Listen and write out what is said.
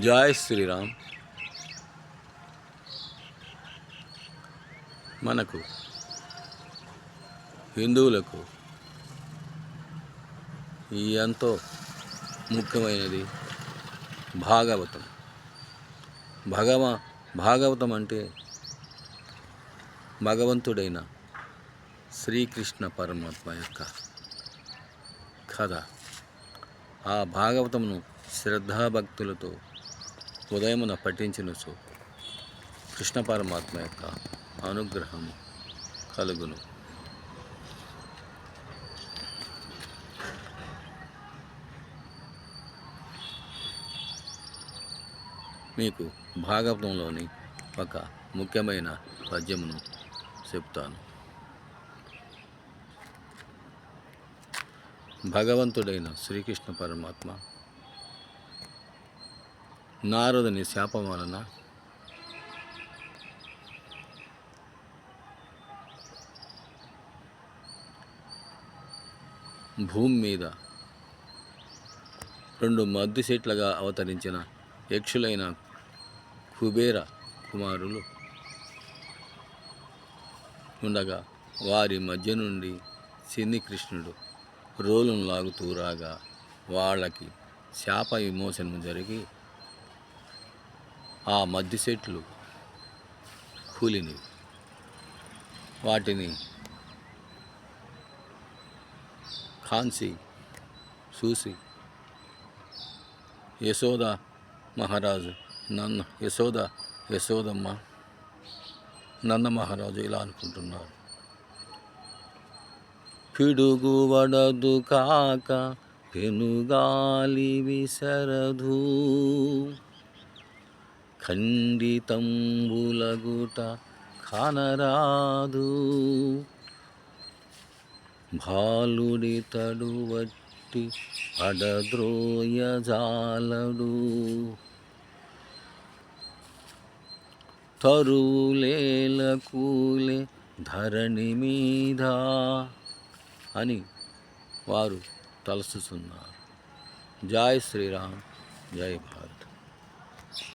జై శ్రీరామ్. మనకు హిందువులకు ఎంతో ముఖ్యమైనది భాగవతం. భాగవతం అంటే భగవంతుడైన శ్రీకృష్ణ పరమాత్మ యొక్క కథ. ఆ భాగవతమును శ్రద్ధాభక్తులతో ఉదయమున పఠించినచో కృష్ణ పరమాత్మ యొక్క అనుగ్రహం కలుగును. మీకు భాగవతంలోని ఒక ముఖ్యమైన పద్యమును చెప్తాను. భగవంతుడైన శ్రీకృష్ణ పరమాత్మ నారదుని శాపం వలన భూమి మీద 2 మద్ది చెట్లుగా అవతరించిన యక్షులైన కుబేర కుమారులు ఉండగా వారి మధ్య నుండి చిన్ని కృష్ణుడు రోలును లాగుతూ రాగా వాళ్ళకి శాప విమోచనం జరిగి ఆ మద్ది చెట్లు కూలిని. వాటిని కాంచి చూసి యశోద మహారాజు యశోదమ్మ నంద మహారాజు ఇలా అనుకుంటున్నారు: పిడుగు వడదు కాక పెనుగాలి విసరదు, ఖండితంబులగుట కానరాదు, బాలుడి తడువట్టి పడద్రోయ జాలడు, తరువులేల కూలే ధరణి మీద అని వారు తలస్తున్నారు. జై శ్రీరామ్, జై భారత్.